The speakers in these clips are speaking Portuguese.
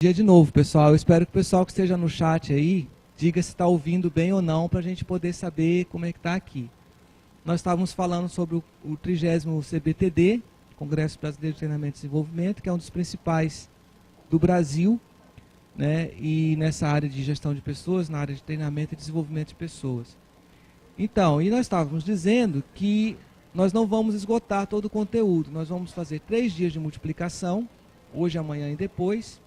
Dia de novo, pessoal. Eu espero que o pessoal que esteja no chat aí diga se está ouvindo bem ou não, para a gente poder saber como é que está aqui. Nós estávamos falando sobre o 30º CBTD, Congresso Brasileiro de Treinamento e Desenvolvimento, que é um dos principais do Brasil, né, e nessa área de gestão de pessoas, na área de treinamento e desenvolvimento de pessoas. Então, e nós estávamos dizendo que nós não vamos esgotar todo o conteúdo, nós vamos fazer 3 dias de multiplicação, hoje, amanhã e depois,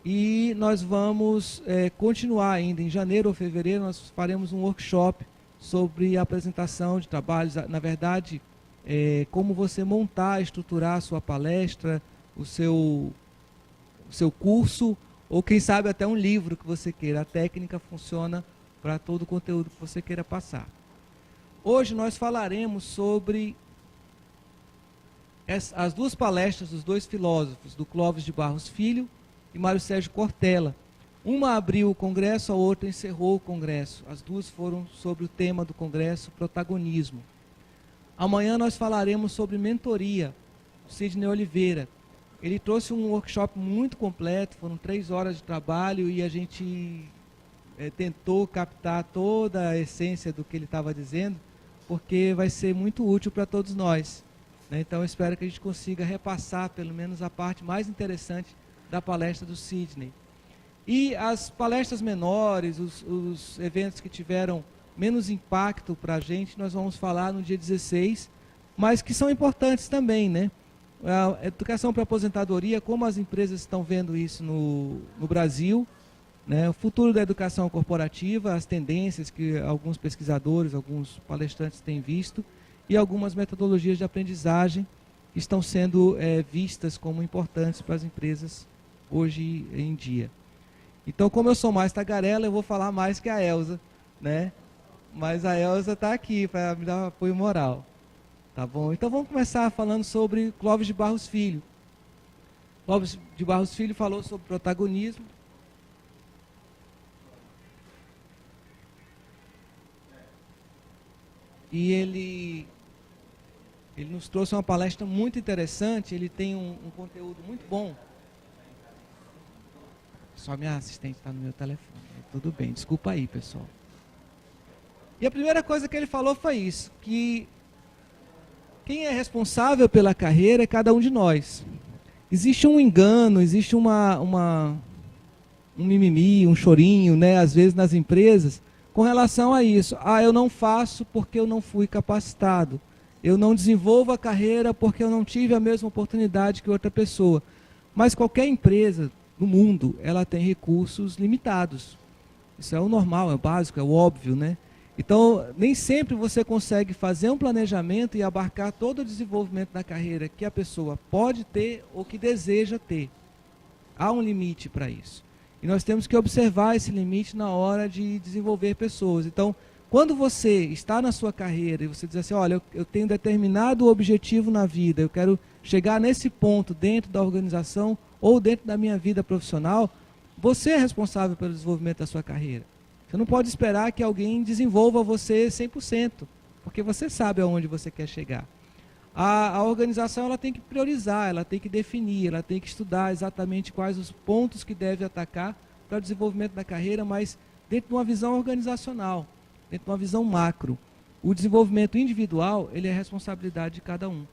e nós vamos continuar ainda em janeiro ou fevereiro, nós faremos um workshop sobre a apresentação de trabalhos, na verdade, como você montar, estruturar a sua palestra, o seu curso, ou quem sabe até um livro que você queira. A técnica funciona para todo o conteúdo que você queira passar. Hoje nós falaremos sobre as 2 palestras dos 2 filósofos, do Clóvis de Barros Filho e Mário Sérgio Cortella. Uma abriu o congresso, a outra encerrou o congresso. As 2 foram sobre o tema do congresso, protagonismo. Amanhã nós falaremos sobre mentoria, Sidney Oliveira. Ele trouxe um workshop muito completo, foram 3 horas de trabalho e a gente tentou captar toda a essência do que ele estava dizendo, porque vai ser muito útil para todos nós, né? Então eu espero que a gente consiga repassar pelo menos a parte mais interessante da palestra do Sidney. E as palestras menores, os eventos que tiveram menos impacto para a gente, nós vamos falar no dia 16, mas que são importantes também, né? A educação para aposentadoria, como as empresas estão vendo isso no Brasil, né? O futuro da educação corporativa, as tendências que alguns pesquisadores, alguns palestrantes têm visto, e algumas metodologias de aprendizagem que estão sendo vistas como importantes para as empresas hoje em dia. Então, como eu sou mais tagarela, eu vou falar mais que a Elza, né? Mas a Elza está aqui para me dar apoio moral. Tá bom? Então vamos começar falando sobre Clóvis de Barros Filho. Clóvis de Barros Filho falou sobre protagonismo. E ele nos trouxe uma palestra muito interessante, ele tem um conteúdo muito bom. Só minha assistente está no meu telefone. Tudo bem, desculpa aí, pessoal. E a primeira coisa que ele falou foi isso, que quem é responsável pela carreira é cada um de nós. Existe um engano, existe um mimimi, um chorinho, né, às vezes nas empresas, com relação a isso. Eu não faço porque eu não fui capacitado. Eu não desenvolvo a carreira porque eu não tive a mesma oportunidade que outra pessoa. Mas qualquer empresa no mundo, ela tem recursos limitados. Isso é o normal, é o básico, é o óbvio, né? Então, nem sempre você consegue fazer um planejamento e abarcar todo o desenvolvimento da carreira que a pessoa pode ter ou que deseja ter. Há um limite para isso. E nós temos que observar esse limite na hora de desenvolver pessoas. Então, quando você está na sua carreira e você diz assim, olha, eu tenho determinado objetivo na vida, eu quero chegar nesse ponto dentro da organização ou dentro da minha vida profissional, você é responsável pelo desenvolvimento da sua carreira. Você não pode esperar que alguém desenvolva você 100%, porque você sabe aonde você quer chegar. A organização ela tem que priorizar, ela tem que definir, ela tem que estudar exatamente quais os pontos que deve atacar para o desenvolvimento da carreira, mas dentro de uma visão organizacional, dentro de uma visão macro. O desenvolvimento individual, ele é responsabilidade de cada um.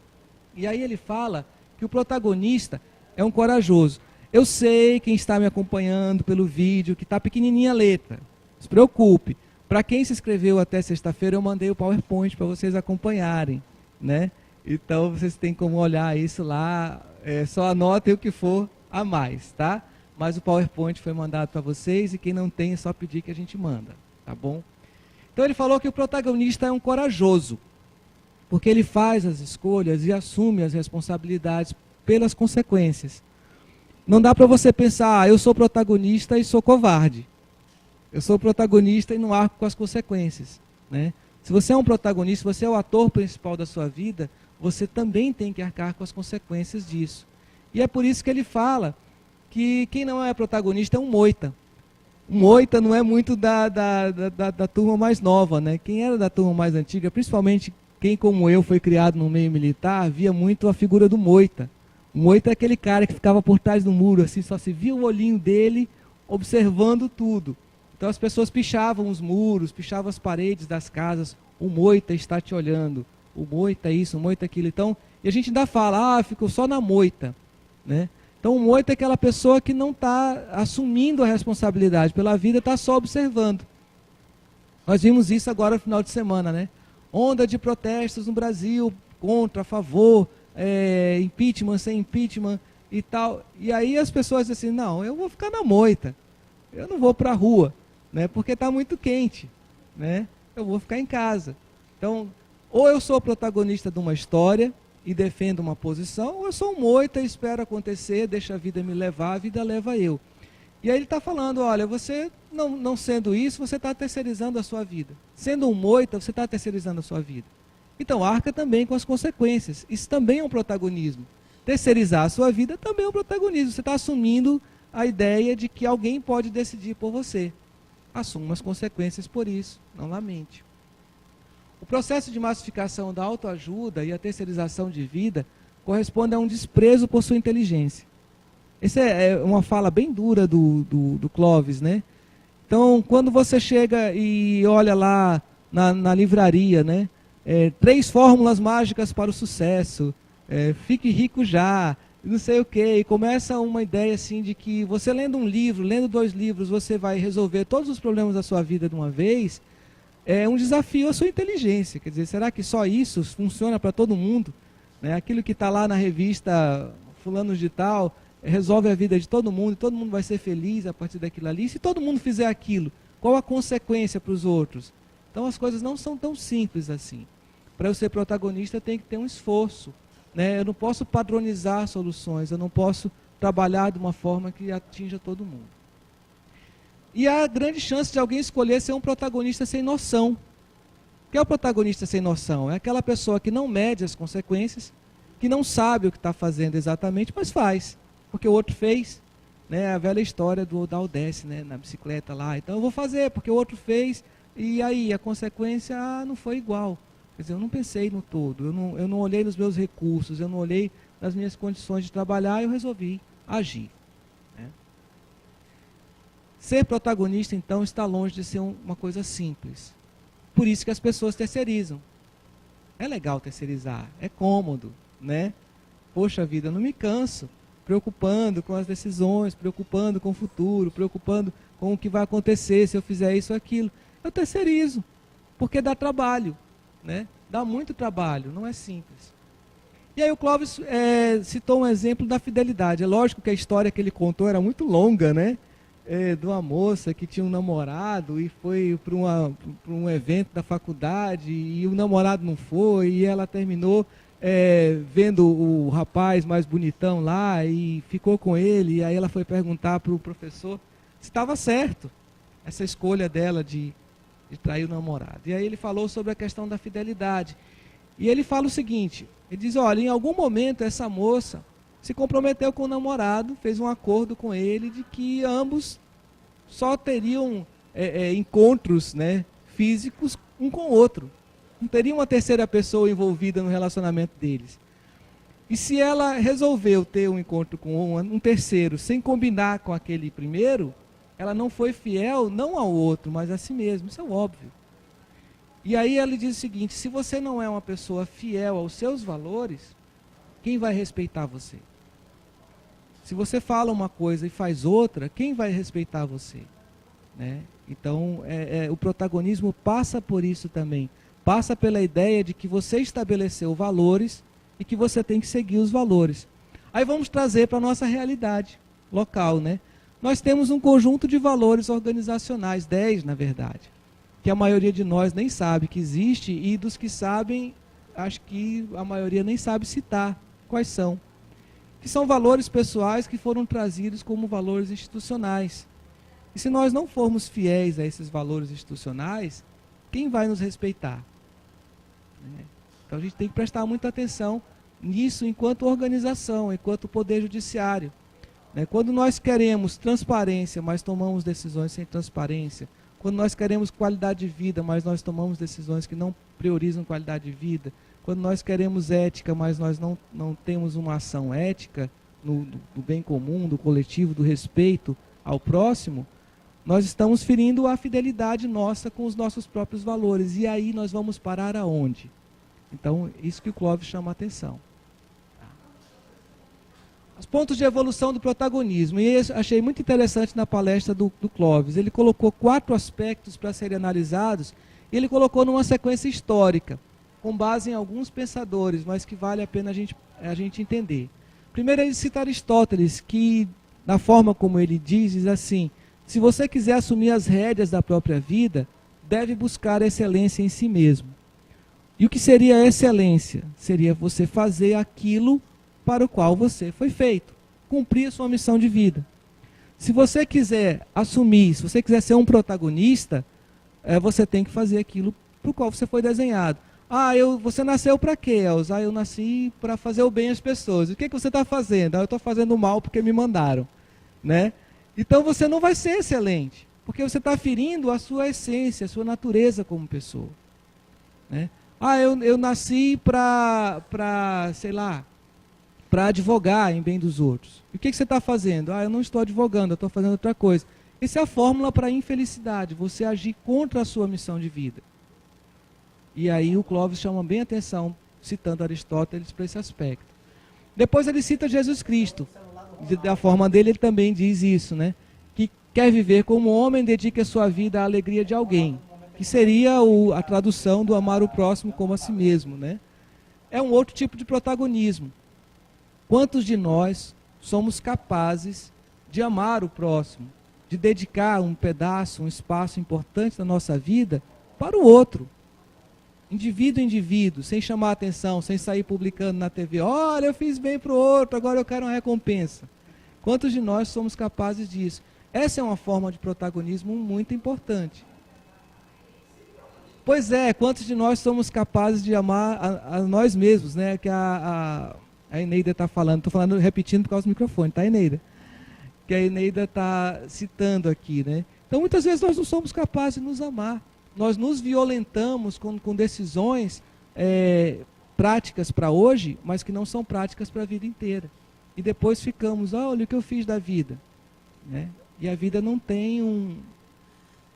E aí ele fala que o protagonista é um corajoso. Eu sei, quem está me acompanhando pelo vídeo, que está pequenininha a letra. Não se preocupe. Para quem se inscreveu até sexta-feira, eu mandei o PowerPoint para vocês acompanharem, né? Então, vocês têm como olhar isso lá, só anotem o que for a mais, tá? Mas o PowerPoint foi mandado para vocês e quem não tem é só pedir que a gente manda, tá bom? Então, ele falou que o protagonista é um corajoso, porque ele faz as escolhas e assume as responsabilidades pelas consequências. Não dá para você pensar, eu sou protagonista e sou covarde. Eu sou protagonista e não arco com as consequências, né? Se você é um protagonista, você é o ator principal da sua vida, você também tem que arcar com as consequências disso. E é por isso que ele fala que quem não é protagonista é um moita. O moita não é muito da turma mais nova, né? Quem era da turma mais antiga, principalmente quem como eu foi criado no meio militar, via muito a figura do moita. O moita é aquele cara que ficava por trás do muro, assim, só se via o olhinho dele observando tudo. Então as pessoas pichavam os muros, pichavam as paredes das casas. O moita está te olhando. O moita isso, o moita aquilo. Então, e a gente ainda fala, ficou só na moita, né? Então o moita é aquela pessoa que não está assumindo a responsabilidade pela vida, está só observando. Nós vimos isso agora no final de semana, né? Onda de protestos no Brasil, contra, a favor, impeachment, sem impeachment e tal. E aí as pessoas dizem assim, não, eu vou ficar na moita, eu não vou para a rua, né? Porque está muito quente, né? Eu vou ficar em casa. Então, ou eu sou protagonista de uma história e defendo uma posição, ou eu sou um moita e espero acontecer, deixa a vida me levar, a vida leva eu. E aí ele está falando, olha, você não sendo isso, você está terceirizando a sua vida. Sendo um moita, você está terceirizando a sua vida. Então arca também com as consequências. Isso também é um protagonismo. Terceirizar a sua vida também é um protagonismo. Você está assumindo a ideia de que alguém pode decidir por você. Assuma as consequências por isso, não lamente. O processo de massificação da autoajuda e a terceirização de vida corresponde a um desprezo por sua inteligência. Essa é uma fala bem dura do Clóvis, né? Então, quando você chega e olha lá na livraria, né? 3 fórmulas mágicas para o sucesso, fique rico já, não sei o quê, e começa uma ideia assim de que você lendo um livro, lendo 2 livros, você vai resolver todos os problemas da sua vida de uma vez. É um desafio à sua inteligência. Quer dizer, será que só isso funciona para todo mundo? Né? Aquilo que está lá na revista fulano de tal resolve a vida de todo mundo vai ser feliz a partir daquilo ali. E se todo mundo fizer aquilo, qual a consequência para os outros? Então as coisas não são tão simples assim. Para eu ser protagonista tem que ter um esforço, né? Eu não posso padronizar soluções, eu não posso trabalhar de uma forma que atinja todo mundo. E há grande chance de alguém escolher ser um protagonista sem noção. O que é o protagonista sem noção? É aquela pessoa que não mede as consequências, que não sabe o que está fazendo exatamente, mas faz, porque o outro fez. Né? A velha história da Odesse, né? Na bicicleta lá. Então eu vou fazer, porque o outro fez, e aí a consequência não foi igual. Quer dizer, eu não pensei no todo, eu não olhei nos meus recursos, eu não olhei nas minhas condições de trabalhar, e eu resolvi agir. Ser protagonista, então, está longe de ser uma coisa simples. Por isso que as pessoas terceirizam. É legal terceirizar, é cômodo, né? Poxa vida, eu não me canso, preocupando com as decisões, preocupando com o futuro, preocupando com o que vai acontecer se eu fizer isso ou aquilo. Eu terceirizo, porque dá trabalho, né? Dá muito trabalho, não é simples. E aí o Clóvis citou um exemplo da fidelidade. É lógico que a história que ele contou era muito longa, né? De uma moça que tinha um namorado e foi para um evento da faculdade e o namorado não foi e ela terminou vendo o rapaz mais bonitão lá e ficou com ele. E aí ela foi perguntar para o professor se estava certo essa escolha dela de trair o namorado. E aí ele falou sobre a questão da fidelidade. E ele fala o seguinte, ele diz, olha, em algum momento essa moça se comprometeu com o namorado, fez um acordo com ele de que ambos só teriam encontros, né, físicos um com o outro. Não teria uma terceira pessoa envolvida no relacionamento deles. E se ela resolveu ter um encontro com um terceiro sem combinar com aquele primeiro, ela não foi fiel não ao outro, mas a si mesmo. Isso é óbvio. E aí ele diz o seguinte, se você não é uma pessoa fiel aos seus valores, quem vai respeitar você? Se você fala uma coisa e faz outra, quem vai respeitar você? Né? Então, o protagonismo passa por isso também. Passa pela ideia de que você estabeleceu valores e que você tem que seguir os valores. Aí vamos trazer para a nossa realidade local, né? Nós temos um conjunto de valores organizacionais, 10 na verdade, que a maioria de nós nem sabe que existe e dos que sabem, acho que a maioria nem sabe citar quais são. Que são valores pessoais que foram trazidos como valores institucionais. E se nós não formos fiéis a esses valores institucionais, quem vai nos respeitar? Então a gente tem que prestar muita atenção nisso enquanto organização, enquanto poder judiciário. Quando nós queremos transparência, mas tomamos decisões sem transparência, quando nós queremos qualidade de vida, mas nós tomamos decisões que não priorizam qualidade de vida, quando nós queremos ética, mas nós não temos uma ação ética do bem comum, do coletivo, do respeito ao próximo, nós estamos ferindo a fidelidade nossa com os nossos próprios valores. E aí nós vamos parar aonde? Então, isso que o Clóvis chama a atenção. Os pontos de evolução do protagonismo. E eu achei muito interessante na palestra do Clóvis. Ele colocou 4 aspectos para serem analisados, e ele colocou numa sequência histórica, com base em alguns pensadores, mas que vale a pena a gente entender. Primeiro ele cita Aristóteles, que, na forma como ele diz assim: se você quiser assumir as rédeas da própria vida, deve buscar a excelência em si mesmo. E o que seria a excelência? Seria você fazer aquilo para o qual você foi feito, cumprir a sua missão de vida. Se você quiser assumir, se você quiser ser um protagonista, você tem que fazer aquilo para o qual você foi desenhado. Você nasceu para quê, Elza? Eu nasci para fazer o bem às pessoas. O que você está fazendo? Eu estou fazendo o mal porque me mandaram, né? Então você não vai ser excelente, porque você está ferindo a sua essência, a sua natureza como pessoa, né? Eu nasci para sei lá, para advogar em bem dos outros. E o que você está fazendo? Eu não estou advogando, eu estou fazendo outra coisa. Essa é a fórmula para a infelicidade, você agir contra a sua missão de vida. E aí o Clóvis chama bem a atenção, citando Aristóteles para esse aspecto. Depois ele cita Jesus Cristo. Da forma dele, ele também diz isso, né? Que quer viver como homem, dedique a sua vida à alegria de alguém. Que seria a tradução do amar o próximo como a si mesmo, né? É um outro tipo de protagonismo. Quantos de nós somos capazes de amar o próximo, de dedicar um pedaço, um espaço importante da nossa vida para o outro? Indivíduo a indivíduo, sem chamar a atenção, sem sair publicando na TV, olha, eu fiz bem para o outro, agora eu quero uma recompensa. Quantos de nós somos capazes disso? Essa é uma forma de protagonismo muito importante. Pois é, quantos de nós somos capazes de amar a nós mesmos, né? Que a Eneida está falando, estou falando, repetindo por causa do microfone, tá, Eneida? Que a Eneida está citando aqui, né? Então, muitas vezes nós não somos capazes de nos amar. Nós nos violentamos com decisões práticas para hoje, mas que não são práticas para a vida inteira. E depois ficamos, olha o que eu fiz da vida, né? E a vida não tem um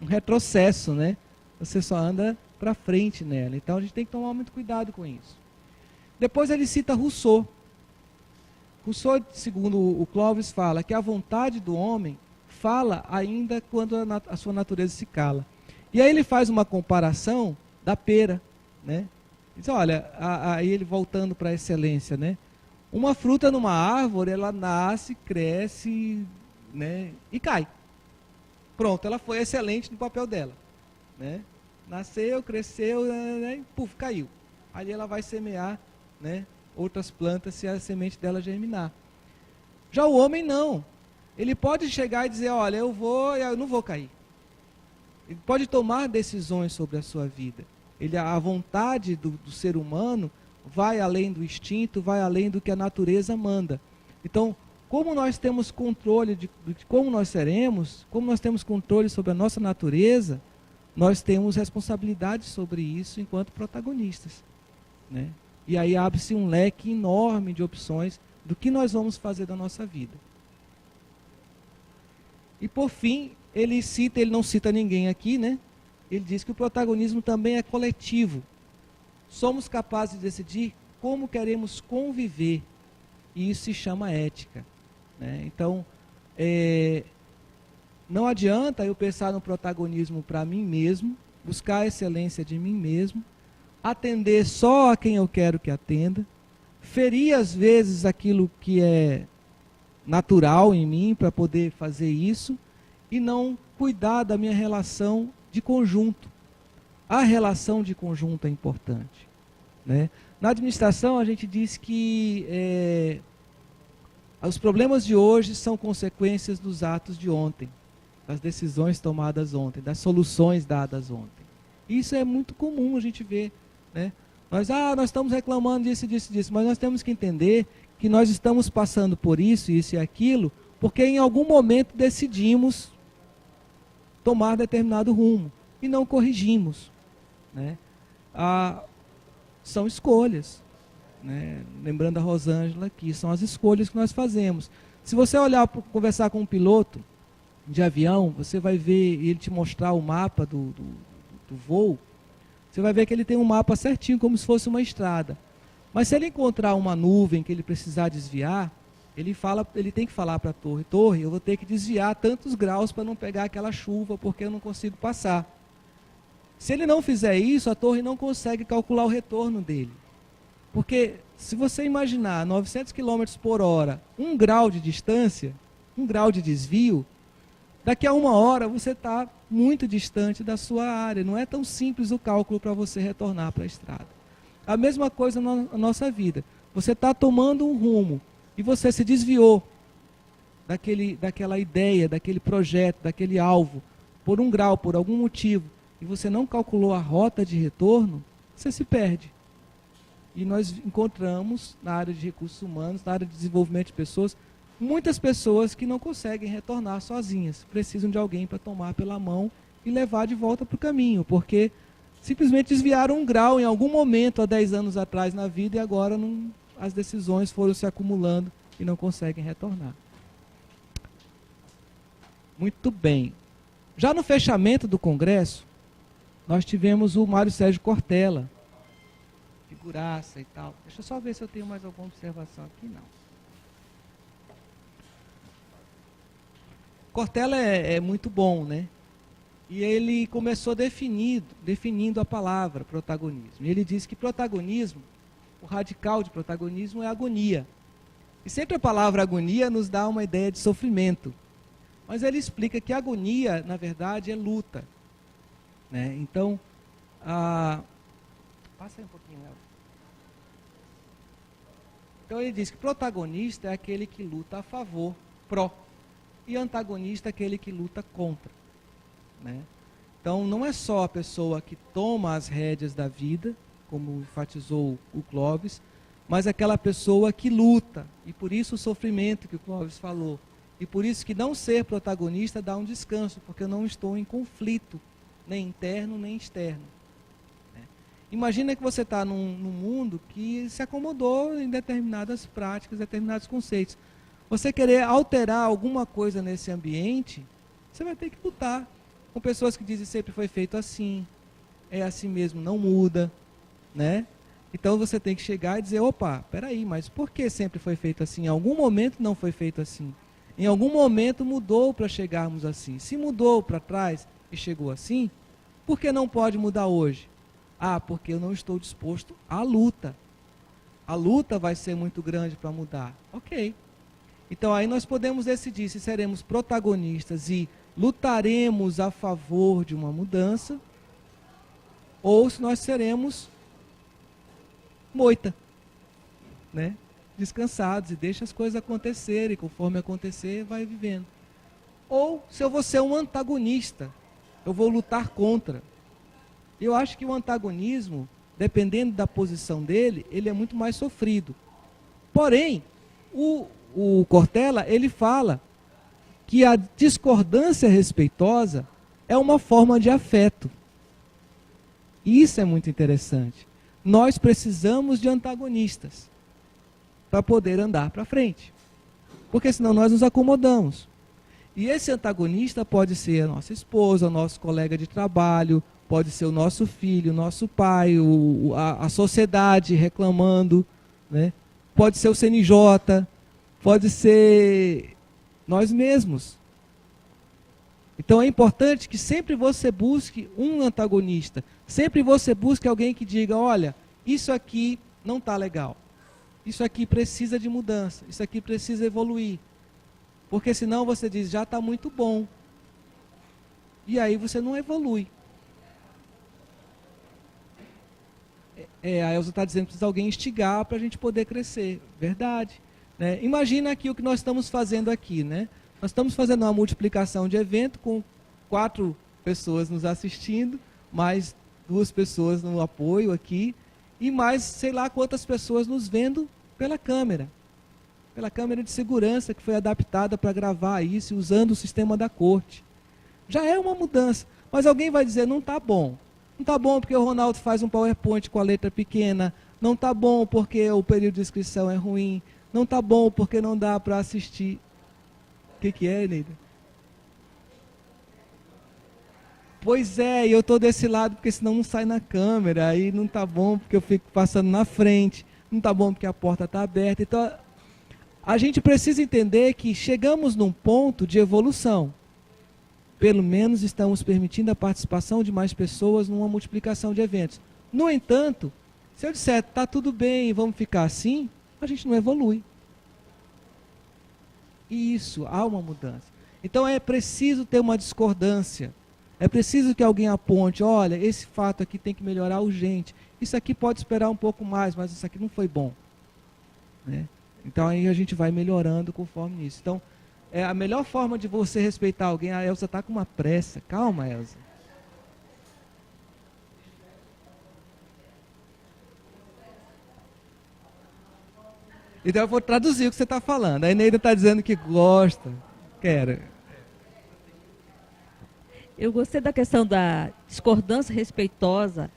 retrocesso, né? Você só anda para frente nela. Então a gente tem que tomar muito cuidado com isso. Depois ele cita Rousseau. Rousseau, segundo o Clóvis, fala que a vontade do homem fala ainda quando a sua natureza se cala. E aí ele faz uma comparação da pera, né? Diz, olha, aí ele voltando para a excelência, né? Uma fruta numa árvore, ela nasce, cresce, né? E cai. Pronto, ela foi excelente no papel dela, né? Nasceu, cresceu, né? E puf, caiu. Ali ela vai semear, né, outras plantas se a semente dela germinar. Já o homem não. Ele pode chegar e dizer, olha, eu não vou cair. Ele pode tomar decisões sobre a sua vida. A vontade do ser humano vai além do instinto, vai além do que a natureza manda. Então, como nós temos controle de como nós seremos, como nós temos controle sobre a nossa natureza, nós temos responsabilidade sobre isso enquanto protagonistas, né? E aí abre-se um leque enorme de opções do que nós vamos fazer da nossa vida. E por fim, ele não cita ninguém aqui, né? Ele diz que o protagonismo também é coletivo. Somos capazes de decidir como queremos conviver. E isso se chama ética, né? Então, não adianta eu pensar no protagonismo para mim mesmo, buscar a excelência de mim mesmo, atender só a quem eu quero que atenda, ferir às vezes aquilo que é natural em mim para poder fazer isso, e não cuidar da minha relação de conjunto. A relação de conjunto é importante, né? Na administração a gente diz que os problemas de hoje são consequências dos atos de ontem, das decisões tomadas ontem, das soluções dadas ontem. Isso é muito comum a gente ver, né? Nós estamos reclamando disso, mas nós temos que entender que nós estamos passando por isso e aquilo, porque em algum momento decidimos tomar determinado rumo e não corrigimos, né? São escolhas, né? Lembrando a Rosângela aqui, são as escolhas que nós fazemos. Se você olhar, conversar com um piloto de avião, você vai ver, ele te mostrar o mapa do voo, você vai ver que ele tem um mapa certinho, como se fosse uma estrada. Mas se ele encontrar uma nuvem que ele precisar desviar, ele tem que falar para a torre, torre, eu vou ter que desviar tantos graus para não pegar aquela chuva, porque eu não consigo passar. Se ele não fizer isso, a torre não consegue calcular o retorno dele. Porque se você imaginar 900 km por hora, 1 grau de distância, 1 grau de desvio, daqui a 1 hora você está muito distante da sua área. Não é tão simples o cálculo para você retornar para a estrada. A mesma coisa na nossa vida. Você está tomando um rumo e você se desviou daquela ideia, daquele projeto, daquele alvo, por 1 grau, por algum motivo, e você não calculou a rota de retorno, você se perde. E nós encontramos na área de recursos humanos, na área de desenvolvimento de pessoas, muitas pessoas que não conseguem retornar sozinhas, precisam de alguém para tomar pela mão e levar de volta para o caminho, porque simplesmente desviaram 1 grau em algum momento, há 10 anos atrás na vida, e agora as decisões foram se acumulando e não conseguem retornar. Muito bem. Já no fechamento do congresso, nós tivemos o Mário Sérgio Cortella, figuraça e tal. Deixa eu só ver se eu tenho mais alguma observação aqui, não. Cortella é muito bom, né? E ele começou definindo a palavra protagonismo. E ele disse que protagonismo, o radical de protagonismo é agonia. E sempre a palavra agonia nos dá uma ideia de sofrimento. Mas ele explica que agonia, na verdade, é luta, né? Então, passa aí um pouquinho, Léo. Então ele diz que protagonista é aquele que luta a favor, pró, e antagonista é aquele que luta contra, né? Então não é só a pessoa que toma as rédeas da vida, como enfatizou o Clóvis, mas aquela pessoa que luta, e por isso o sofrimento que o Clóvis falou, e por isso que não ser protagonista dá um descanso, porque eu não estou em conflito, nem interno nem externo. Imagina que você está num mundo que se acomodou em determinadas práticas, determinados conceitos. Você querer alterar alguma coisa nesse ambiente, você vai ter que lutar com pessoas que dizem sempre foi feito assim, é assim mesmo, não muda, né? Então você tem que chegar e dizer, opa, peraí, mas por que sempre foi feito assim? Em algum momento não foi feito assim. Em algum momento mudou para chegarmos assim. Se mudou para trás e chegou assim, por que não pode mudar hoje? Ah, porque eu não estou disposto à luta. A luta vai ser muito grande para mudar. Ok. Então aí nós podemos decidir se seremos protagonistas e lutaremos a favor de uma mudança, ou se nós seremos moita, né? Descansados e deixa as coisas acontecerem, conforme acontecer, vai vivendo. Ou se eu vou ser um antagonista, eu vou lutar contra. Eu acho que o antagonismo, dependendo da posição dele, ele é muito mais sofrido. Porém, o Cortella, ele fala que a discordância respeitosa é uma forma de afeto. E isso é muito interessante. Nós precisamos de antagonistas para poder andar para frente. Porque senão nós nos acomodamos. E esse antagonista pode ser a nossa esposa, o nosso colega de trabalho, pode ser o nosso filho, o nosso pai, a sociedade reclamando, né? Pode ser o CNJ, pode ser nós mesmos. Então é importante que sempre você busque um antagonista, sempre você busque alguém que diga, olha, isso aqui não está legal, isso aqui precisa de mudança, isso aqui precisa evoluir. Porque senão você diz, já está muito bom. E aí você não evolui. A Elza está dizendo que precisa alguém instigar para a gente poder crescer. Verdade. Né? Imagina aqui o que nós estamos fazendo aqui. Né? Nós estamos fazendo uma multiplicação de evento com 4 pessoas nos assistindo, mais 2 pessoas no apoio aqui, e mais sei lá quantas pessoas nos vendo pela câmera de segurança que foi adaptada para gravar isso, usando o sistema da corte. Já é uma mudança. Mas alguém vai dizer, não está bom. Não está bom porque o Ronaldo faz um PowerPoint com a letra pequena. Não está bom porque o período de inscrição é ruim. Não está bom porque não dá para assistir. O que é, Neida? Pois é, e eu estou desse lado porque senão não sai na câmera. Aí não está bom porque eu fico passando na frente. Não está bom porque a porta está aberta. Então, a gente precisa entender que chegamos num ponto de evolução. Pelo menos estamos permitindo a participação de mais pessoas numa multiplicação de eventos. No entanto, se eu disser, está tudo bem, vamos ficar assim, a gente não evolui. E isso, há uma mudança. Então é preciso ter uma discordância. É preciso que alguém aponte, olha, esse fato aqui tem que melhorar urgente. Isso aqui pode esperar um pouco mais, mas isso aqui não foi bom. Né? Então aí a gente vai melhorando conforme isso. Então, a melhor forma de você respeitar alguém, a Elza está com uma pressa. Calma, Elza. Então eu vou traduzir o que você está falando. A Eneida está dizendo que gosta. Quero. Eu gostei da questão da discordância respeitosa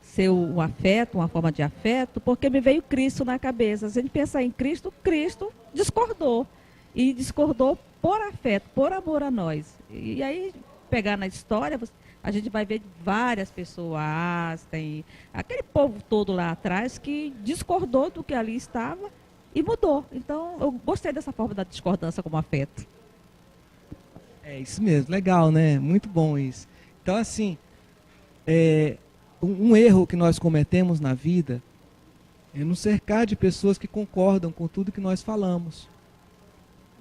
ser um afeto, uma forma de afeto, porque me veio Cristo na cabeça. Se a gente pensar em Cristo, Cristo discordou. E discordou por afeto, por amor a nós. E aí, pegar na história, a gente vai ver várias pessoas, tem aquele povo todo lá atrás que discordou do que ali estava e mudou. Então, eu gostei dessa forma da discordância como afeto. É isso mesmo, legal, né? Muito bom isso. Então, assim, um erro que nós cometemos na vida é nos cercar de pessoas que concordam com tudo que nós falamos.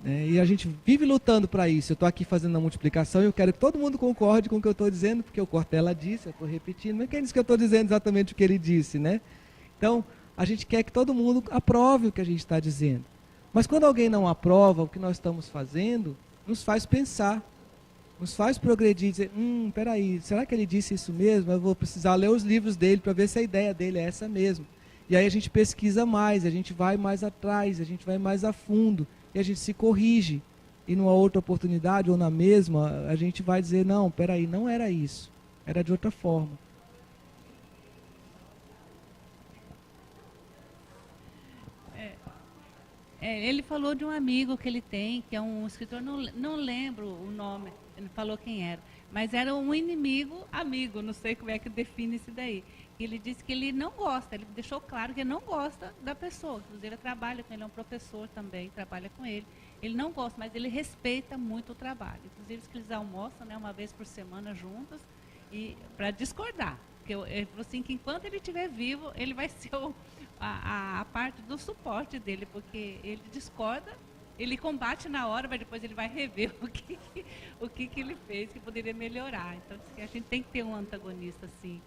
E a gente vive lutando para isso. Eu estou aqui fazendo a multiplicação e eu quero que todo mundo concorde com o que eu estou dizendo, porque o Cortella disse, eu estou repetindo, mas quem disse que eu estou dizendo exatamente o que ele disse, né? Então, a gente quer que todo mundo aprove o que a gente está dizendo. Mas quando alguém não aprova o que nós estamos fazendo, nos faz pensar, nos faz progredir, dizer, peraí, será que ele disse isso mesmo? Eu vou precisar ler os livros dele para ver se a ideia dele é essa mesmo. E aí a gente pesquisa mais, a gente vai mais atrás, a gente vai mais a fundo. E a gente se corrige, e numa outra oportunidade, ou na mesma, a gente vai dizer, não, peraí, não era isso, era de outra forma. Ele falou de um amigo que ele tem, que é um escritor, não lembro o nome, ele falou quem era, mas era um inimigo amigo, não sei como é que define isso daí. Ele disse que ele não gosta, ele deixou claro que ele não gosta da pessoa, inclusive ele trabalha com ele, é um professor também, trabalha com ele. Ele não gosta, mas ele respeita muito o trabalho. Inclusive eles almoçam, né, uma vez por semana juntos, e para discordar. Porque ele falou assim que enquanto ele estiver vivo, ele vai ser a parte do suporte dele, porque ele discorda, ele combate na hora, mas depois ele vai rever o que ele fez, que poderia melhorar. Então a gente tem que ter um antagonista assim.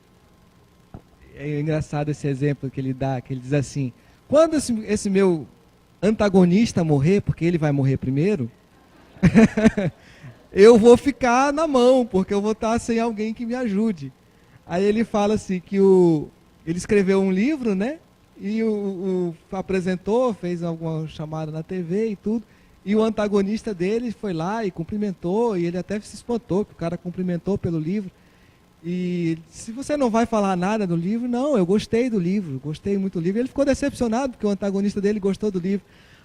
É engraçado esse exemplo que ele dá, que ele diz assim, quando esse meu antagonista morrer, porque ele vai morrer primeiro, eu vou ficar na mão, porque eu vou estar sem alguém que me ajude. Aí ele fala assim, que ele escreveu um livro, né? E apresentou, fez alguma chamada na TV e tudo, e o antagonista dele foi lá e cumprimentou, e ele até se espantou, que o cara cumprimentou pelo livro. E se você não vai falar nada do livro, não, eu gostei do livro, gostei muito do livro. Ele ficou decepcionado porque o antagonista dele gostou do livro.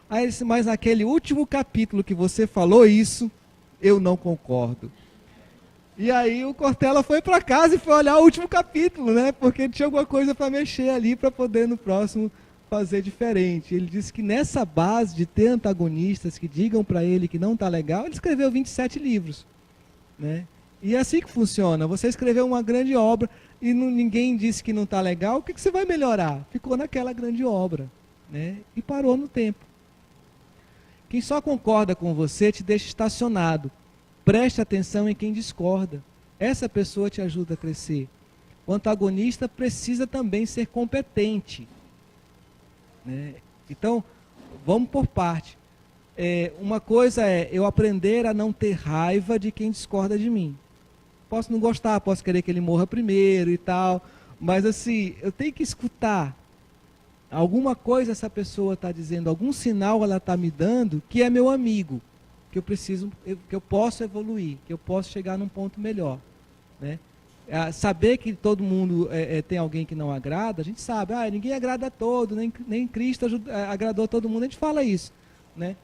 Aí ele disse, mas naquele último capítulo que você falou isso, eu não concordo. E aí o Cortella foi para casa e foi olhar o último capítulo, né? Porque tinha alguma coisa para mexer ali para poder no próximo fazer diferente. Ele disse que nessa base de ter antagonistas que digam para ele que não está legal, ele escreveu 27 livros, né? E é assim que funciona. Você escreveu uma grande obra e ninguém disse que não está legal, o que você vai melhorar? Ficou naquela grande obra, né? E parou no tempo. Quem só concorda com você te deixa estacionado. Preste atenção em quem discorda. Essa pessoa te ajuda a crescer. O antagonista precisa também ser competente, né? Então, vamos por parte. Uma coisa é eu aprender a não ter raiva de quem discorda de mim. Posso não gostar, posso querer que ele morra primeiro e tal, mas assim, eu tenho que escutar. Alguma coisa essa pessoa está dizendo, algum sinal ela está me dando que é meu amigo, que eu posso evoluir, que eu posso chegar num ponto melhor, né? saber que todo mundo tem alguém que não agrada, a gente sabe, ninguém agrada a todo, nem Cristo agradou a todo mundo, a gente fala isso, né?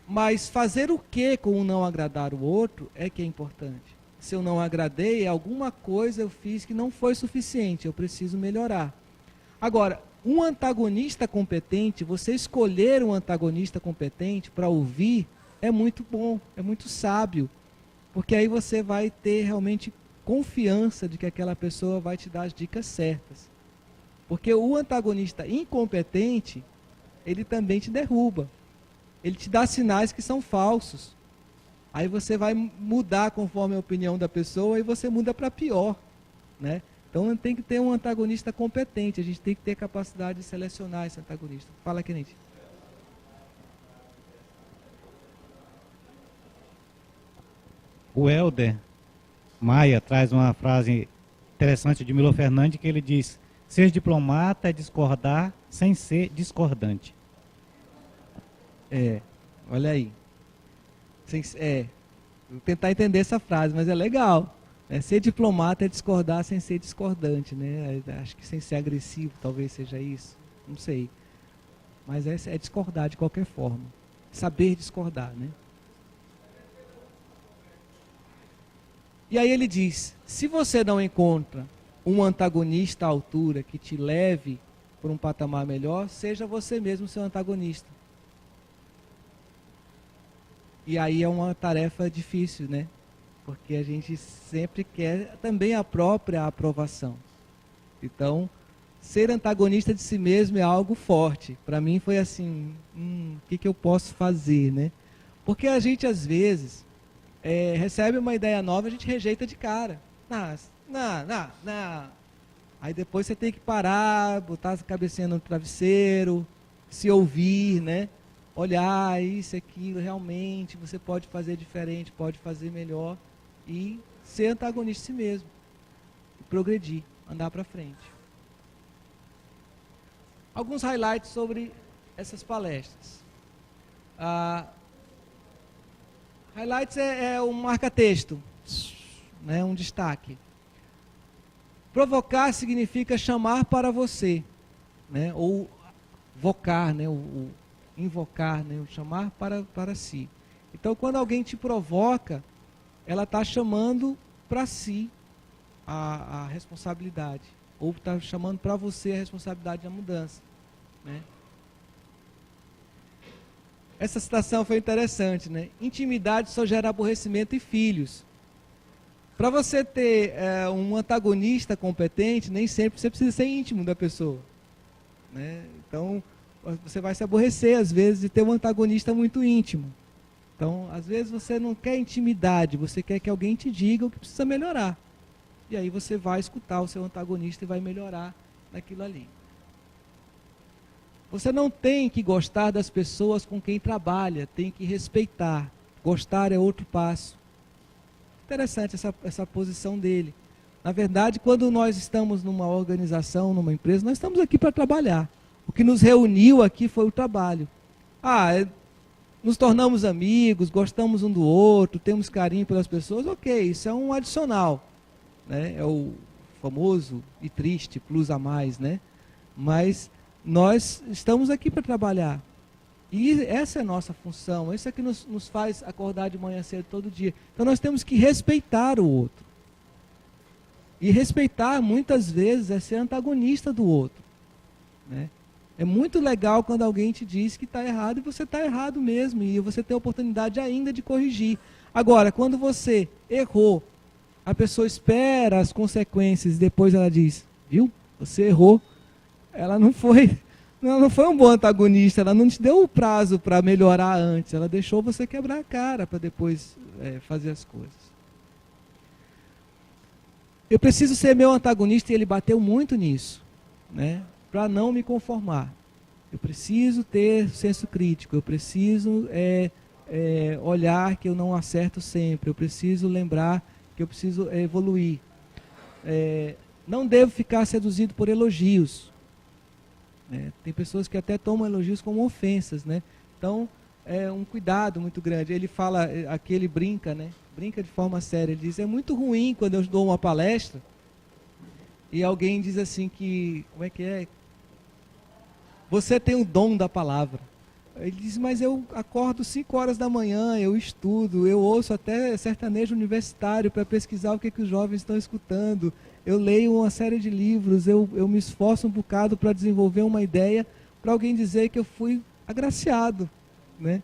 Mas fazer o que com o não agradar o outro é que é importante. Se eu não agradei, alguma coisa eu fiz que não foi suficiente, eu preciso melhorar. Agora, um antagonista competente, você escolher um antagonista competente para ouvir, é muito bom, é muito sábio, porque aí você vai ter realmente confiança de que aquela pessoa vai te dar as dicas certas. Porque o antagonista incompetente, ele também te derruba. Ele te dá sinais que são falsos. Aí você vai mudar conforme a opinião da pessoa e você muda para pior, né? Então tem que ter um antagonista competente, a gente tem que ter capacidade de selecionar esse antagonista. Fala, Kenneth. O Helder Maia traz uma frase interessante de Milo Fernandes, que ele diz: ser diplomata é discordar sem ser discordante. Olha aí. Vou tentar entender essa frase, mas é legal. Ser diplomata é discordar sem ser discordante, né? Acho que sem ser agressivo, talvez seja isso. Não sei. Mas é discordar de qualquer forma. Saber discordar, né? E aí ele diz, se você não encontra um antagonista à altura que te leve para um patamar melhor, seja você mesmo seu antagonista. E aí é uma tarefa difícil, né? Porque a gente sempre quer também a própria aprovação. Então, ser antagonista de si mesmo é algo forte. Para mim foi assim, o que eu posso fazer, né? Porque a gente às vezes recebe uma ideia nova e a gente rejeita de cara. Não. Aí depois você tem que parar, botar a cabecinha no travesseiro, se ouvir, né? Olhar isso, aquilo, realmente você pode fazer diferente, pode fazer melhor e ser antagonista de si mesmo. E progredir, andar para frente. Alguns highlights sobre essas palestras. Highlights é um marca-texto, né, um destaque. Provocar significa chamar para você, né, ou vocar, né, invocar, né, chamar para si. Então, quando alguém te provoca, ela está chamando para si a responsabilidade, ou está chamando para você a responsabilidade da mudança, né? Essa citação foi interessante, né? Intimidade só gera aborrecimento e filhos. Para você ter um antagonista competente, nem sempre você precisa ser íntimo da pessoa, né? Então, você vai se aborrecer, às vezes, de ter um antagonista muito íntimo. Então, às vezes, você não quer intimidade, você quer que alguém te diga o que precisa melhorar. E aí você vai escutar o seu antagonista e vai melhorar naquilo ali. Você não tem que gostar das pessoas com quem trabalha, tem que respeitar. Gostar é outro passo. Interessante essa posição dele. Na verdade, quando nós estamos numa organização, numa empresa, nós estamos aqui para trabalhar. O que nos reuniu aqui foi o trabalho. Nos tornamos amigos, gostamos um do outro, temos carinho pelas pessoas, ok, isso é um adicional, né? É o famoso e triste plus a mais, né? Mas nós estamos aqui para trabalhar. E essa é a nossa função, isso é que nos faz acordar de manhã cedo todo dia. Então nós temos que respeitar o outro. E respeitar, muitas vezes, é ser antagonista do outro, né? É muito legal quando alguém te diz que está errado e você está errado mesmo, e você tem a oportunidade ainda de corrigir. Agora, quando você errou, a pessoa espera as consequências e depois ela diz, viu, você errou. Ela não foi um bom antagonista, ela não te deu o prazo para melhorar antes, ela deixou você quebrar a cara para depois fazer as coisas. Eu preciso ser meu antagonista e ele bateu muito nisso, né? Para não me conformar. Eu preciso ter senso crítico, eu preciso olhar que eu não acerto sempre, eu preciso lembrar que eu preciso evoluir. Não devo ficar seduzido por elogios. Tem pessoas que até tomam elogios como ofensas, né? Então, é um cuidado muito grande. Ele fala, aqui ele brinca, né? Brinca de forma séria, ele diz, é muito ruim quando eu dou uma palestra e alguém diz assim que, como é que é? Você tem o dom da palavra. Ele diz, mas eu acordo 5 horas da manhã, eu estudo, eu ouço até sertanejo universitário para pesquisar o que os jovens estão escutando, eu leio uma série de livros, eu me esforço um bocado para desenvolver uma ideia, para alguém dizer que eu fui agraciado, né?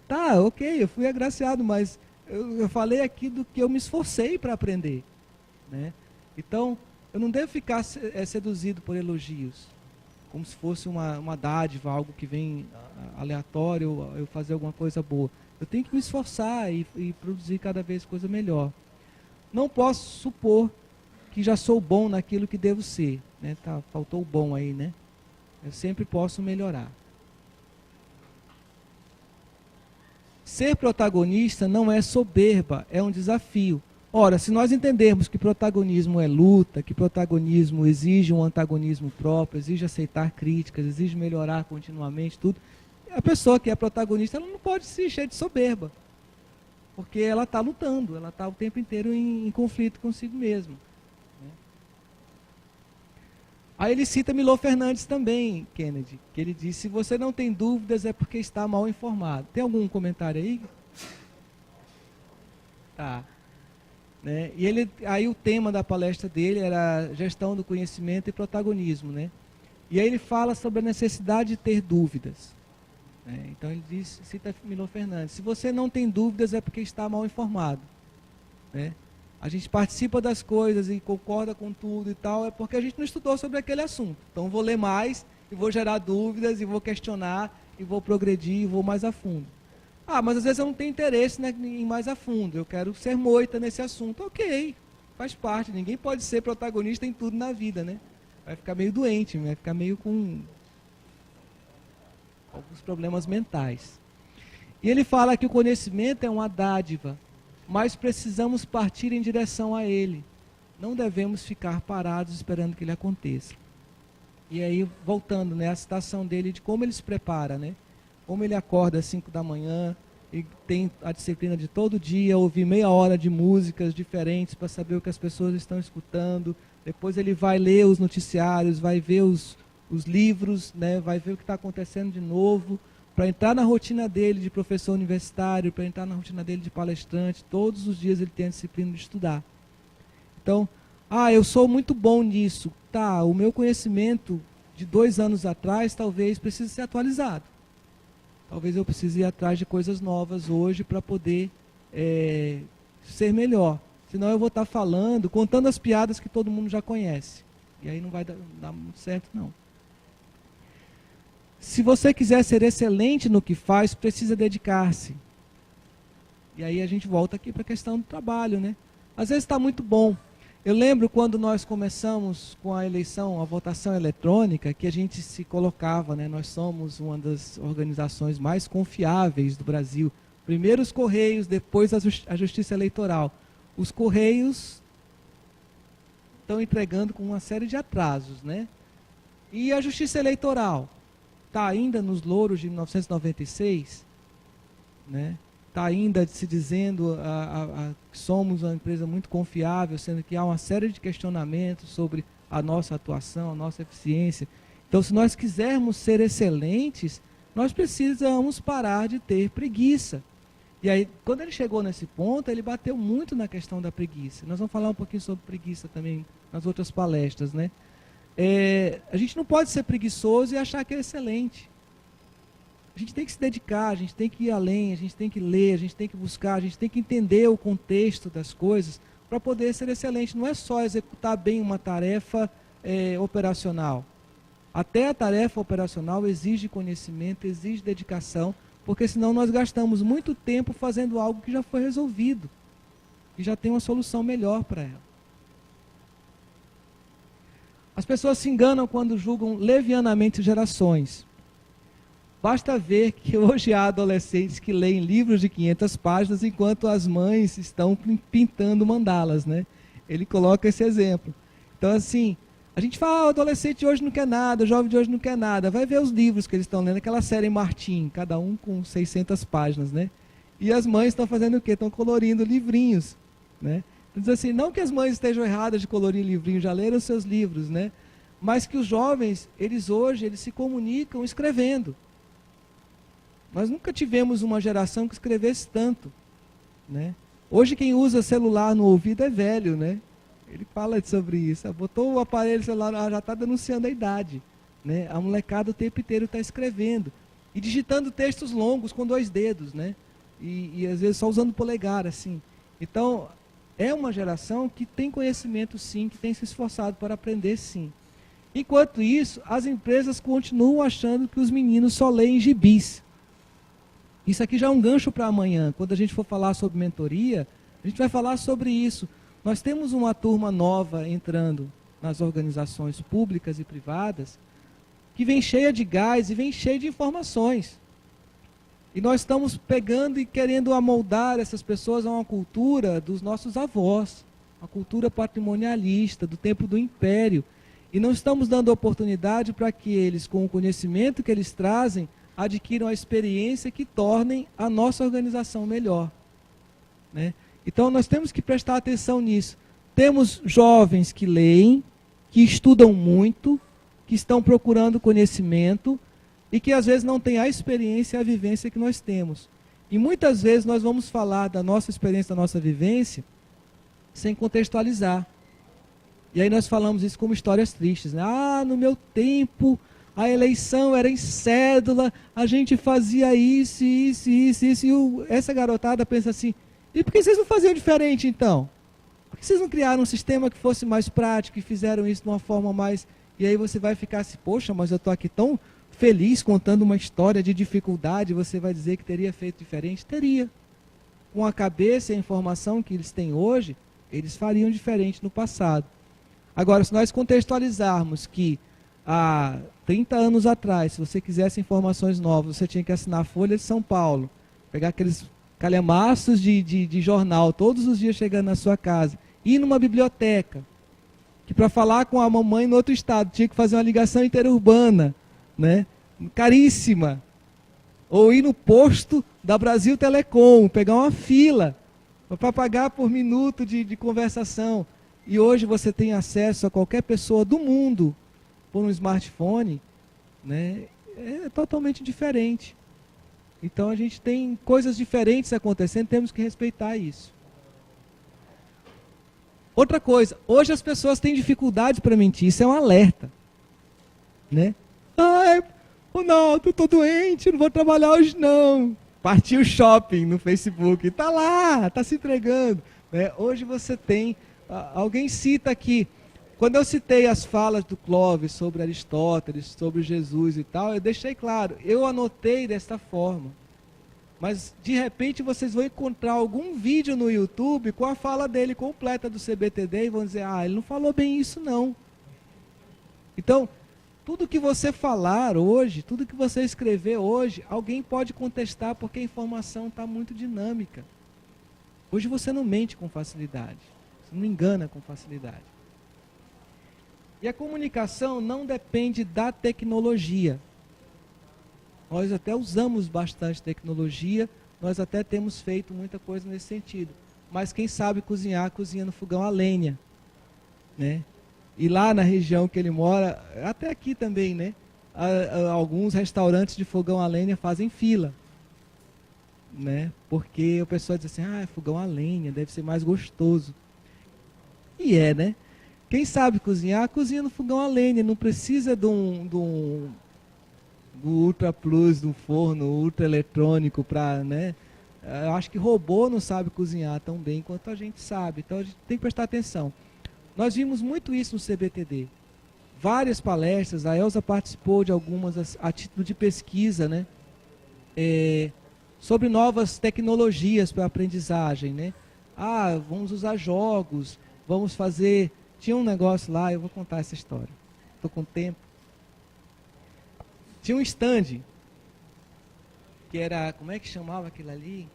Tá, ok, eu fui agraciado, mas eu falei aqui do que eu me esforcei para aprender, né? Então, eu não devo ficar seduzido por elogios, como se fosse uma dádiva, algo que vem aleatório, eu fazer alguma coisa boa. Eu tenho que me esforçar e produzir cada vez coisa melhor. Não posso supor que já sou bom naquilo que devo ser, né? Tá, faltou o bom aí, né? Eu sempre posso melhorar. Ser protagonista não é soberba, é um desafio. Ora, se nós entendermos que protagonismo é luta, que protagonismo exige um antagonismo próprio, exige aceitar críticas, exige melhorar continuamente, tudo, a pessoa que é protagonista, ela não pode se encher de soberba, porque ela está lutando, ela está o tempo inteiro em conflito consigo mesma. Aí ele cita Milor Fernandes também, Kennedy, que ele diz, se você não tem dúvidas é porque está mal informado. Tem algum comentário aí? Tá. Né? E aí o tema da palestra dele era gestão do conhecimento e protagonismo, né? E aí ele fala sobre a necessidade de ter dúvidas, né? Então ele diz, cita Milor Fernandes, se você não tem dúvidas é porque está mal informado, né? A gente participa das coisas e concorda com tudo e tal, é porque a gente não estudou sobre aquele assunto. Então vou ler mais e vou gerar dúvidas e vou questionar e vou progredir e vou mais a fundo. Ah, mas às vezes eu não tenho interesse, né, em mais a fundo, eu quero ser moita nesse assunto. Ok, faz parte, ninguém pode ser protagonista em tudo na vida, né? Vai ficar meio doente, vai ficar meio com alguns problemas mentais. E ele fala que o conhecimento é uma dádiva, mas precisamos partir em direção a ele. Não devemos ficar parados esperando que ele aconteça. E aí, voltando, né, a citação dele de como ele se prepara, né? Como ele acorda às 5 da manhã, e tem a disciplina de todo dia, ouvir meia hora de músicas diferentes para saber o que as pessoas estão escutando. Depois ele vai ler os noticiários, vai ver os livros, né? Vai ver o que está acontecendo de novo, para entrar na rotina dele de professor universitário, para entrar na rotina dele de palestrante. Todos os dias ele tem a disciplina de estudar. Então, eu sou muito bom nisso. Tá, o meu conhecimento de 2 anos atrás talvez precise ser atualizado. Talvez eu precise ir atrás de coisas novas hoje para poder ser melhor. Senão eu vou estar falando, contando as piadas que todo mundo já conhece. E aí não vai dar muito certo, não. Se você quiser ser excelente no que faz, precisa dedicar-se. E aí a gente volta aqui para a questão do trabalho, né? Às vezes está muito bom. Eu lembro quando nós começamos com a eleição, a votação eletrônica, que a gente se colocava, né? Nós somos uma das organizações mais confiáveis do Brasil. Primeiro os Correios, depois a Justiça Eleitoral. Os Correios estão entregando com uma série de atrasos, né? E a Justiça Eleitoral está ainda nos louros de 1996, né? Está ainda se dizendo que somos uma empresa muito confiável, sendo que há uma série de questionamentos sobre a nossa atuação, a nossa eficiência. Então, se nós quisermos ser excelentes, nós precisamos parar de ter preguiça. E aí, quando ele chegou nesse ponto, ele bateu muito na questão da preguiça. Nós vamos falar um pouquinho sobre preguiça também nas outras palestras, né? A gente não pode ser preguiçoso e achar que é excelente. A gente tem que se dedicar, a gente tem que ir além, a gente tem que ler, a gente tem que buscar, a gente tem que entender o contexto das coisas para poder ser excelente. Não é só executar bem uma tarefa operacional. Até a tarefa operacional exige conhecimento, exige dedicação, porque senão nós gastamos muito tempo fazendo algo que já foi resolvido, que já tem uma solução melhor para ela. As pessoas se enganam quando julgam levianamente gerações. Basta ver que hoje há adolescentes que leem livros de 500 páginas enquanto as mães estão pintando mandalas, né? Ele coloca esse exemplo. Então, assim, a gente fala, o adolescente de hoje não quer nada, o jovem de hoje não quer nada. Vai ver os livros que eles estão lendo, aquela série Martim, cada um com 600 páginas, né? E as mães estão fazendo o quê? Estão colorindo livrinhos, né? Diz assim, não que as mães estejam erradas de colorir livrinho, já leram seus livros, né? Mas que os jovens, hoje, eles se comunicam escrevendo. Nós nunca tivemos uma geração que escrevesse tanto, né? Hoje quem usa celular no ouvido é velho, né? Ele fala sobre isso. Botou o aparelho celular, já está denunciando a idade, né? A molecada o tempo inteiro está escrevendo. E digitando textos longos com 2 dedos, né? E às vezes só usando o polegar, assim. Então, é uma geração que tem conhecimento sim, que tem se esforçado para aprender sim. Enquanto isso, as empresas continuam achando que os meninos só leem gibis. Isso aqui já é um gancho para amanhã. Quando a gente for falar sobre mentoria, a gente vai falar sobre isso. Nós temos uma turma nova entrando nas organizações públicas e privadas, que vem cheia de gás e vem cheia de informações. E nós estamos pegando e querendo amoldar essas pessoas a uma cultura dos nossos avós, uma cultura patrimonialista, do tempo do Império. E não estamos dando oportunidade para que eles, com o conhecimento que eles trazem, adquiram a experiência que tornem a nossa organização melhor, né? Então nós temos que prestar atenção nisso. Temos jovens que leem, que estudam muito, que estão procurando conhecimento e que às vezes não têm a experiência e a vivência que nós temos. E muitas vezes nós vamos falar da nossa experiência, da nossa vivência, sem contextualizar. E aí nós falamos isso como histórias tristes, né? Ah, no meu tempo a eleição era em cédula, a gente fazia isso. E essa garotada pensa assim, e por que vocês não faziam diferente então? Por que vocês não criaram um sistema que fosse mais prático e fizeram isso de uma forma mais... E aí você vai ficar assim, poxa, mas eu estou aqui tão feliz contando uma história de dificuldade, você vai dizer que teria feito diferente? Teria. Com a cabeça e a informação que eles têm hoje, eles fariam diferente no passado. Agora, se nós contextualizarmos que há 30 anos atrás, se você quisesse informações novas, você tinha que assinar a Folha de São Paulo, pegar aqueles calhamaços de jornal, todos os dias chegando na sua casa, ir numa biblioteca, que para falar com a mamãe no outro estado, tinha que fazer uma ligação interurbana, né? Caríssima. Ou ir no posto da Brasil Telecom, pegar uma fila, para pagar por minuto de conversação. E hoje você tem acesso a qualquer pessoa do mundo por um smartphone, né? É totalmente diferente. Então a gente tem coisas diferentes acontecendo, temos que respeitar isso. Outra coisa, hoje as pessoas têm dificuldade para mentir, isso é um alerta, né? Ai, Ronaldo, estou doente, não vou trabalhar hoje não. Partiu shopping no Facebook, está lá, está se entregando, né? Hoje você tem, alguém cita aqui, quando eu citei as falas do Clóvis sobre Aristóteles, sobre Jesus e tal, eu deixei claro, eu anotei desta forma. Mas, de repente, vocês vão encontrar algum vídeo no YouTube com a fala dele completa do CBTD e vão dizer, ah, ele não falou bem isso não. Então, tudo que você falar hoje, tudo que você escrever hoje, alguém pode contestar porque a informação está muito dinâmica. Hoje você não mente com facilidade, você não engana com facilidade. E a comunicação não depende da tecnologia. Nós até usamos bastante tecnologia, nós até temos feito muita coisa nesse sentido. Mas quem sabe cozinhar, cozinha no fogão a lenha, né? E lá na região que ele mora, até aqui também, né? Alguns restaurantes de fogão a lenha fazem fila, né? Porque o pessoal diz assim, ah, fogão a lenha, deve ser mais gostoso. E é, né? Quem sabe cozinhar, cozinha no fogão a lenha, não precisa do Ultra Plus, do forno ultra eletrônico para, né? Eu acho que robô não sabe cozinhar tão bem quanto a gente sabe, então a gente tem que prestar atenção. Nós vimos muito isso no CBTD. Várias palestras, a Elza participou de algumas a título de pesquisa, né? Sobre novas tecnologias para aprendizagem, né? Ah, vamos usar jogos, vamos fazer... Tinha um negócio lá, eu vou contar essa história. Estou com tempo. Tinha um stand, que era, como é que chamava aquilo ali?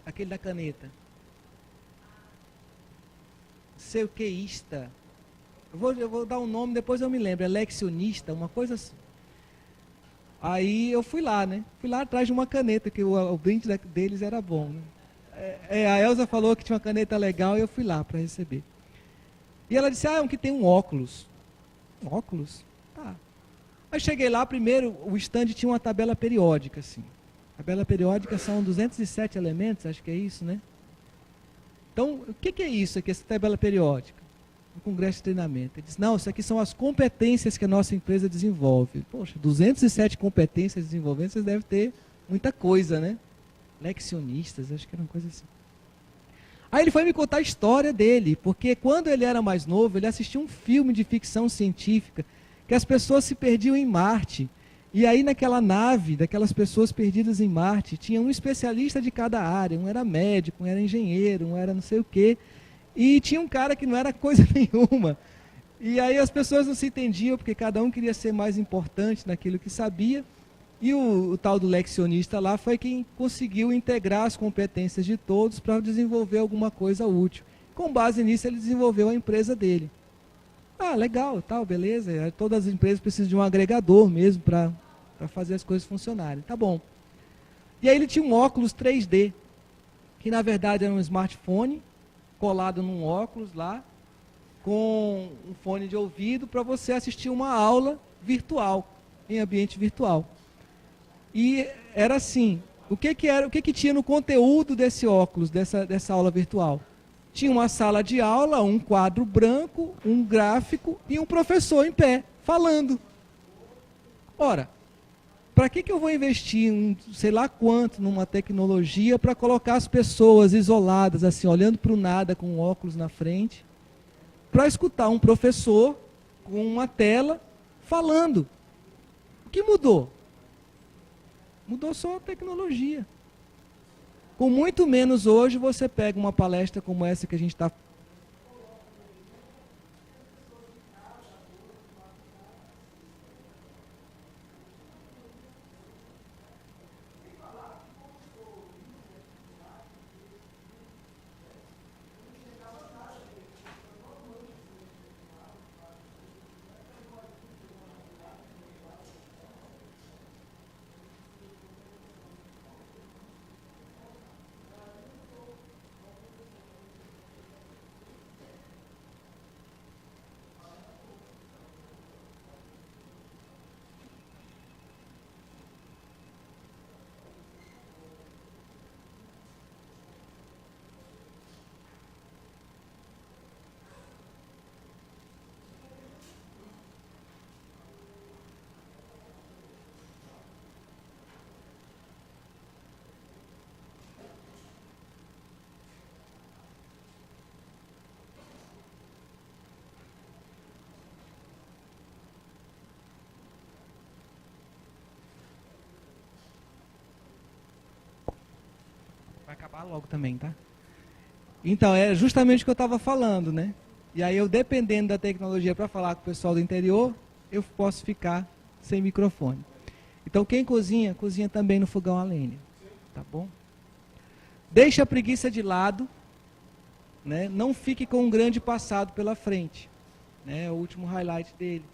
Aquele da caneta. Sei o queísta. Eu vou dar um nome, depois eu me lembro. Eleccionista, uma coisa assim. Aí eu fui lá, né? Fui lá atrás de uma caneta, que o brinde deles era bom, né? A Elza falou que tinha uma caneta legal e eu fui lá para receber. E ela disse, um que tem um óculos. Um óculos? Tá. Aí cheguei lá, primeiro, o stand tinha uma tabela periódica, assim. Tabela periódica são 207 elementos, acho que é isso, né? Então, o que é isso aqui, essa tabela periódica? Um congresso de treinamento. Ele disse, não, isso aqui são as competências que a nossa empresa desenvolve. Poxa, 207 competências desenvolvendo, vocês devem ter muita coisa, né? Leccionistas, acho que era uma coisa assim. Aí ele foi me contar a história dele, porque quando ele era mais novo, ele assistiu um filme de ficção científica, que as pessoas se perdiam em Marte. E aí naquela nave, daquelas pessoas perdidas em Marte, tinha um especialista de cada área, um era médico, um era engenheiro, um era não sei o quê, e tinha um cara que não era coisa nenhuma. E aí as pessoas não se entendiam, porque cada um queria ser mais importante naquilo que sabia, e o tal do leccionista lá foi quem conseguiu integrar as competências de todos para desenvolver alguma coisa útil. Com base nisso, ele desenvolveu a empresa dele. Legal, tal, beleza. Todas as empresas precisam de um agregador mesmo para fazer as coisas funcionarem. Tá bom. E aí ele tinha um óculos 3D, que na verdade era um smartphone, colado num óculos lá, com um fone de ouvido para você assistir uma aula virtual, em ambiente virtual. E era assim, o que tinha no conteúdo desse óculos, dessa aula virtual? Tinha uma sala de aula, um quadro branco, um gráfico e um professor em pé, falando. Ora, para que eu vou investir sei lá quanto numa tecnologia para colocar as pessoas isoladas, assim, olhando para o nada com um óculos na frente, para escutar um professor com uma tela falando? O que mudou? Mudou só a tecnologia. Com muito menos hoje, você pega uma palestra como essa que a gente está... Vai acabar logo também, tá? Então, é justamente o que eu estava falando, né? E aí eu, dependendo da tecnologia para falar com o pessoal do interior, eu posso ficar sem microfone. Então, quem cozinha, cozinha também no fogão a lenha. Tá bom? Deixe a preguiça de lado, né? Não fique com um grande passado pela frente. Né? É o último highlight dele.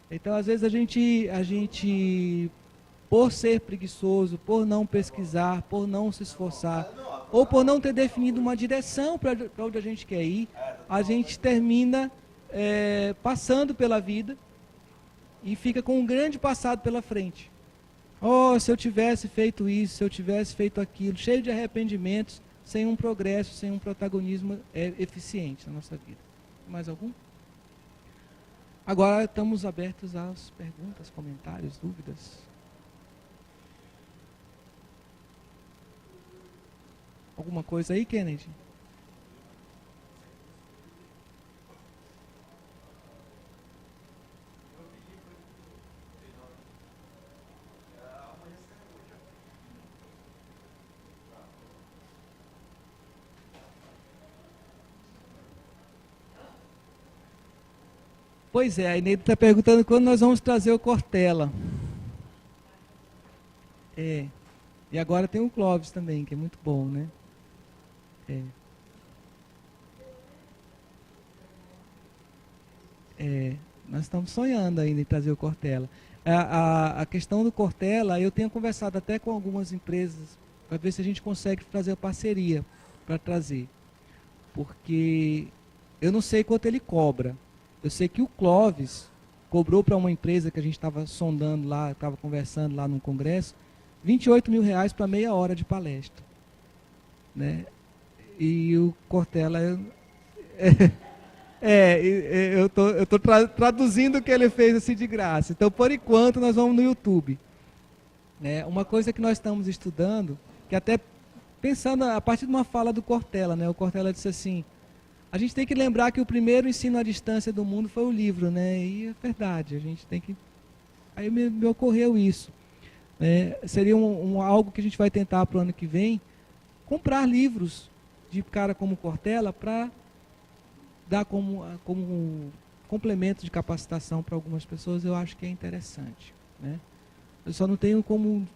Então, às vezes, a gente, por ser preguiçoso, por não pesquisar, por não se esforçar, ou por não ter definido uma direção para onde a gente quer ir, a gente termina passando pela vida e fica com um grande passado pela frente. Oh, se eu tivesse feito isso, se eu tivesse feito aquilo, cheio de arrependimentos, sem um progresso, sem um protagonismo eficiente na nossa vida. Mais algum? Agora estamos abertos às perguntas, comentários, dúvidas. Alguma coisa aí, Kennedy? Pois é, a Inês está perguntando quando nós vamos trazer o Cortella. E agora tem o Clóvis também, que é muito bom, né? Nós estamos sonhando ainda em trazer o Cortella. A questão do Cortella, eu tenho conversado até com algumas empresas para ver se a gente consegue fazer a parceria trazer. Porque eu não sei quanto ele cobra. Eu sei que o Clóvis cobrou para uma empresa que a gente estava sondando lá, estava conversando lá no congresso, R$28 mil para meia hora de palestra. Né? E o Cortella... eu estou traduzindo o que ele fez assim de graça. Então, por enquanto, nós vamos no YouTube. Né? Uma coisa que nós estamos estudando, que até pensando a partir de uma fala do Cortella, né? O Cortella disse assim, a gente tem que lembrar que o primeiro ensino à distância do mundo foi o livro, né? E é verdade, a gente tem que... Aí me ocorreu isso. Né? Seria algo que a gente vai tentar para o ano que vem, comprar livros de cara como Cortella para dar como complemento de capacitação para algumas pessoas. Eu acho que é interessante. Né? Eu só não tenho como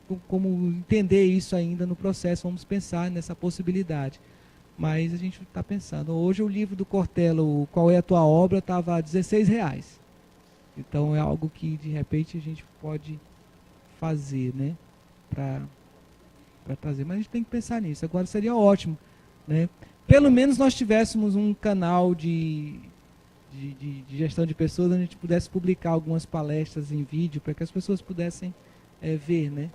entender isso ainda no processo, vamos pensar nessa possibilidade. Mas a gente está pensando. Hoje o livro do Cortella, o Qual é a Tua Obra, estava a R$16. Então é algo que de repente a gente pode fazer, né? Para trazer. Mas a gente tem que pensar nisso. Agora seria ótimo, né? Pelo menos nós tivéssemos um canal de gestão de pessoas onde a gente pudesse publicar algumas palestras em vídeo para que as pessoas pudessem ver, né?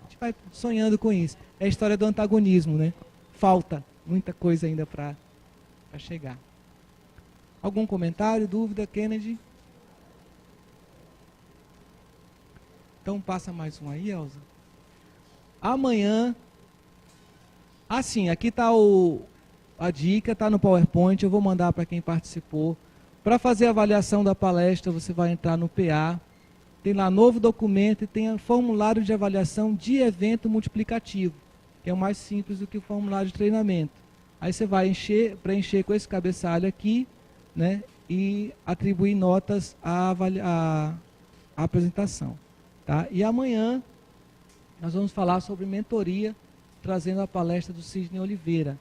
A gente vai sonhando com isso. É a história do antagonismo, né? Falta muita coisa ainda para chegar. Algum comentário, dúvida, Kennedy? Então passa mais um aí, Elza. Amanhã, assim, aqui está a dica, está no PowerPoint, eu vou mandar para quem participou. Para fazer a avaliação da palestra, você vai entrar no PA, tem lá novo documento e tem o formulário de avaliação de evento multiplicativo, que é o mais simples do que o formulário de treinamento. Aí você vai preencher com esse cabeçalho aqui, né, e atribuir notas à apresentação. Tá? E amanhã nós vamos falar sobre mentoria, trazendo a palestra do Sidney Oliveira,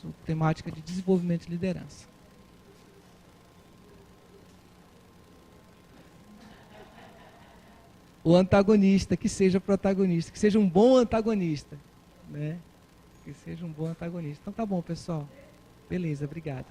sobre temática de desenvolvimento de liderança. O antagonista, que seja protagonista, que seja um bom antagonista. Né? Que seja um bom antagonista. Então tá bom, pessoal. Beleza, obrigado.